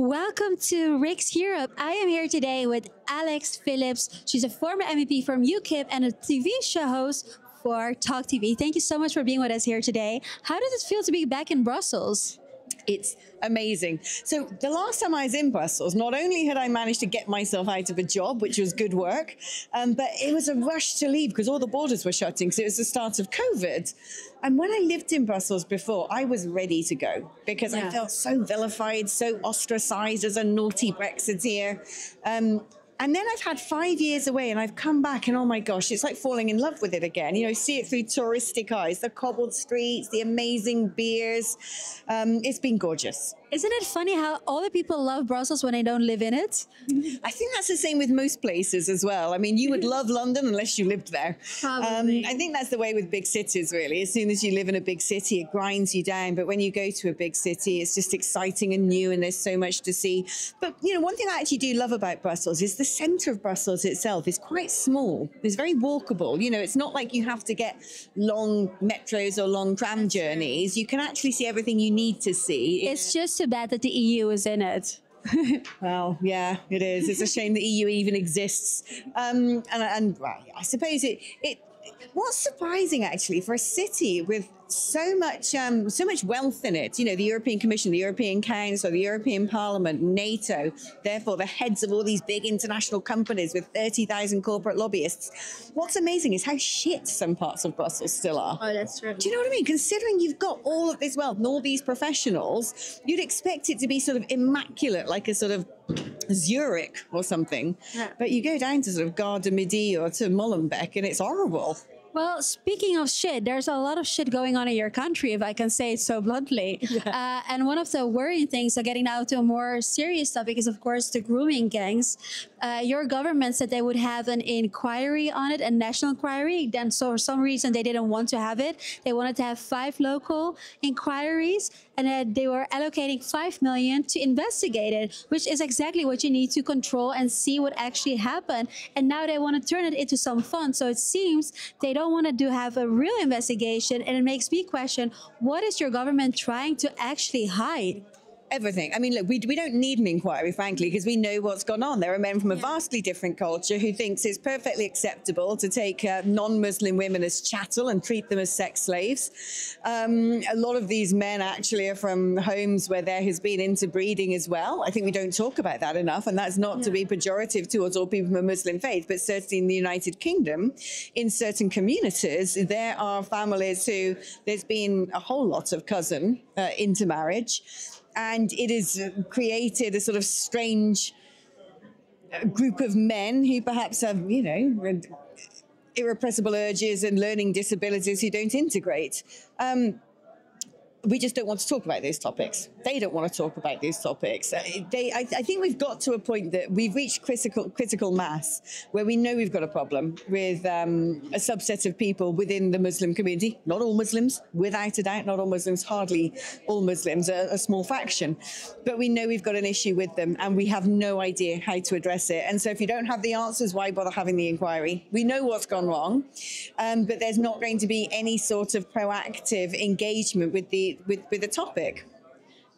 Welcome to Riks Europe. I am here today with Alex Phillips. She's a former MEP from UKIP and a TV show host for Talk TV. Thank you so much for being with us here today. How does it feel to be back in Brussels? It's amazing. So the last time I was in Brussels, not only had I managed to get myself out of a job, which was good work, but it was a rush to leave because all the borders were shutting. So it was the start of COVID. And when I lived in Brussels before, I was ready to go because I felt so vilified, so ostracized as a naughty Brexiteer. And then I've had 5 years away and I've come back and oh my gosh, it's like falling in love with it again. You know, see it through touristic eyes, the cobbled streets, the amazing beers. It's been gorgeous. Isn't it funny how all the people love Brussels when they don't live in it? I think that's the same with most places as well. I mean, you would love London unless you lived there. Probably. I think that's the way with big cities, really. As soon as you live in a big city, it grinds you down. But when you go to a big city, it's just exciting and new and there's so much to see. But, you know, one thing I actually do love about Brussels is the centre of Brussels itself is quite small. It's very walkable. You know, it's not like you have to get long metros or long tram journeys. You can actually see everything you need to see. It's just too bad that the EU is in it. Well, yeah, it is. It's a shame the EU even exists. And well, I suppose what's surprising actually for a city with so much wealth in it, you know, the European Commission, the European Council, the European Parliament, NATO, therefore the heads of all these big international companies with 30,000 corporate lobbyists. What's amazing is how shit some parts of Brussels still are. Oh, that's true. Do you know what I mean? Considering you've got all of this wealth and all these professionals, you'd expect it to be sort of immaculate, like a sort of Zurich or something. Yeah. But you go down to sort of Gare du Midi or to Molenbeek and it's horrible. Well, speaking of shit, there's a lot of shit going on in your country, if I can say it so bluntly. Yeah. And one of the worrying things, so getting now to a more serious topic, is, of course, the grooming gangs. Your government said they would have an inquiry on it, a national inquiry. Then, so for some reason, they didn't want to have it. They wanted to have 5 local inquiries, and they were allocating 5 million to investigate it, which is exactly what you need to control and see what actually happened. And now they want to turn it into some fun. So it seems they don't want to have a real investigation, and it makes me question, what is your government trying to actually hide? Everything. I mean, look, we don't need an inquiry, frankly, because we know what's gone on. There are men from a vastly different culture who thinks it's perfectly acceptable to take non-Muslim women as chattel and treat them as sex slaves. A lot of these men actually are from homes where there has been interbreeding as well. I think we don't talk about that enough, and that's not to be pejorative towards all people from a Muslim faith, but certainly in the United Kingdom, in certain communities, there are families who there's been a whole lot of cousin intermarriage. And it has created a sort of strange group of men who perhaps have, you know, irrepressible urges and learning disabilities who don't integrate. We just don't want to talk about those topics. They don't want to talk about these topics. I think we've got to a point that we've reached critical mass where we know we've got a problem with a subset of people within the Muslim community. Not all Muslims, without a doubt, not all Muslims, hardly all Muslims, a small fraction. But we know we've got an issue with them and we have no idea how to address it. And so if you don't have the answers, why bother having the inquiry? We know what's gone wrong, but there's not going to be any sort of proactive engagement with the topic.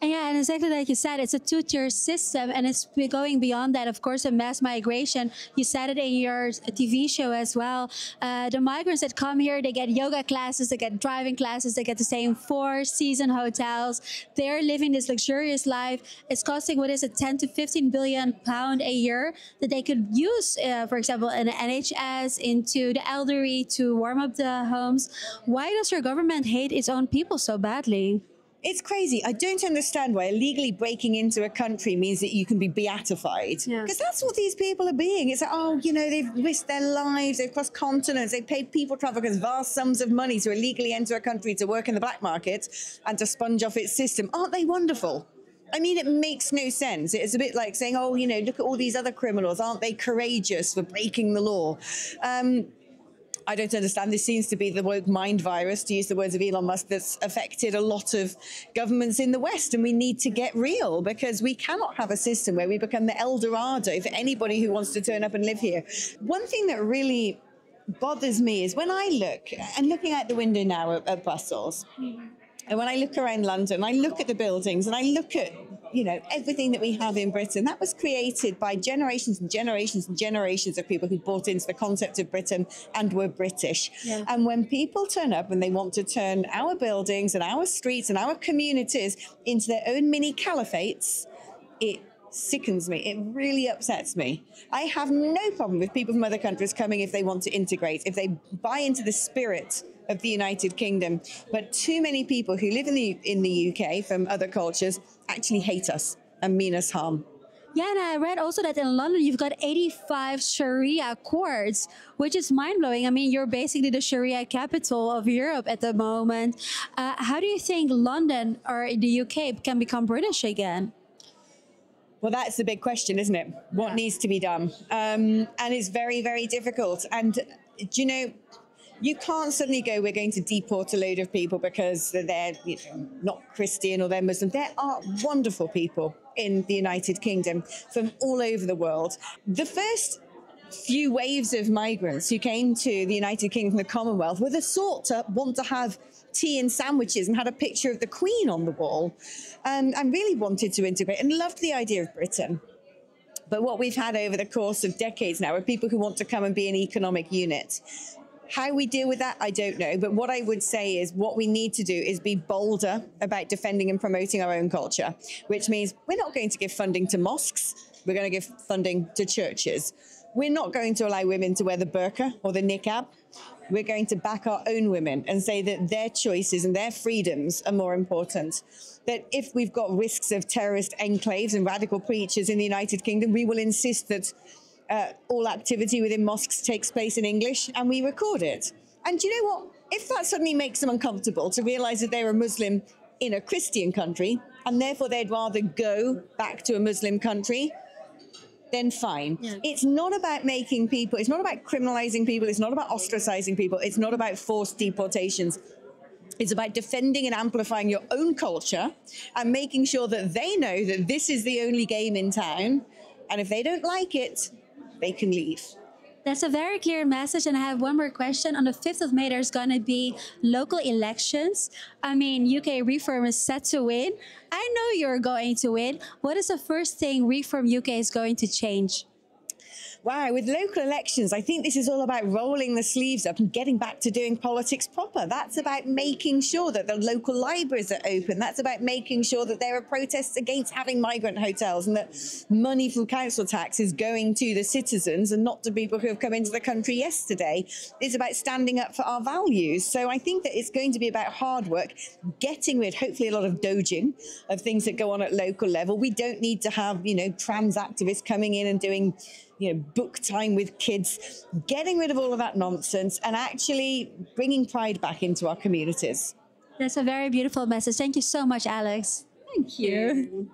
Yeah, and exactly like you said, it's a two-tier system, and it's going beyond that. Of course, a mass migration. You said it in your TV show as well. The migrants that come here, they get yoga classes, they get driving classes, they get to stay in 4-season hotels. They're living this luxurious life. It's costing, what is it, 10 to 15 billion pound a year that they could use, for example, in NHS, into the elderly, to warm up the homes. Why does your government hate its own people so badly? It's crazy. I don't understand why illegally breaking into a country means that you can be beatified. Because that's what these people are being. It's like, oh, you know, they've risked their lives, they've crossed continents, they've paid people traffickers vast sums of money to illegally enter a country to work in the black market and to sponge off its system. Aren't they wonderful? I mean, it makes no sense. It's a bit like saying, oh, you know, look at all these other criminals. Aren't they courageous for breaking the law? I don't understand. This seems to be the woke mind virus, to use the words of Elon Musk, that's affected a lot of governments in the West. And we need to get real, because we cannot have a system where we become the El Dorado for anybody who wants to turn up and live here. One thing that really bothers me is when I look, and looking out the window now at Brussels, and when I look around London, I look at the buildings and I look at everything that we have in Britain, that was created by generations and generations and generations of people who bought into the concept of Britain and were British. Yeah. And when people turn up and they want to turn our buildings and our streets and our communities into their own mini caliphates, it sickens me. It really upsets me. I have no problem with people from other countries coming if they want to integrate, if they buy into the spirit of the United Kingdom. But too many people who live in the UK from other cultures actually hate us and mean us harm. Yeah, and I read also that in London you've got 85 Sharia courts, which is mind-blowing. I mean, you're basically the Sharia capital of Europe at the moment. How do you think London or the UK can become British again? Well, that's the big question, isn't it? What needs to be done? And it's very, very difficult. And, you can't suddenly go, we're going to deport a load of people because they're not Christian or they're Muslim. There are wonderful people in the United Kingdom from all over the world. The first few waves of migrants who came to the United Kingdom from the Commonwealth were the sort to want to have tea and sandwiches and had a picture of the Queen on the wall, and really wanted to integrate and loved the idea of Britain. But what we've had over the course of decades now are people who want to come and be an economic unit. How we deal with that, I don't know. But what I would say is what we need to do is be bolder about defending and promoting our own culture, which means we're not going to give funding to mosques. We're going to give funding to churches. We're not going to allow women to wear the burqa or the niqab. We're going to back our own women and say that their choices and their freedoms are more important. That if we've got risks of terrorist enclaves and radical preachers in the United Kingdom, we will insist that all activity within mosques takes place in English and we record it. And you know what? If that suddenly makes them uncomfortable to realise that they're a Muslim in a Christian country and therefore they'd rather go back to a Muslim country, then fine. Yeah. It's not about making people, it's not about criminalising people, it's not about ostracising people, it's not about forced deportations. It's about defending and amplifying your own culture and making sure that they know that this is the only game in town. And if they don't like it, they can leave. That's a very clear message. And I have one more question. On the 5th of May, there's going to be local elections. I mean, UK Reform is set to win. I know you're going to win. What is the first thing Reform UK is going to change? Wow, with local elections, I think this is all about rolling the sleeves up and getting back to doing politics proper. That's about making sure that the local libraries are open. That's about making sure that there are protests against having migrant hotels and that money from council tax is going to the citizens and not to people who have come into the country yesterday. It's about standing up for our values. So I think that it's going to be about hard work, getting rid, hopefully a lot of dodging of things that go on at local level. We don't need to have, trans activists coming in and doing book time with kids, getting rid of all of that nonsense and actually bringing pride back into our communities. That's a very beautiful message. Thank you so much, Alex. Thank you.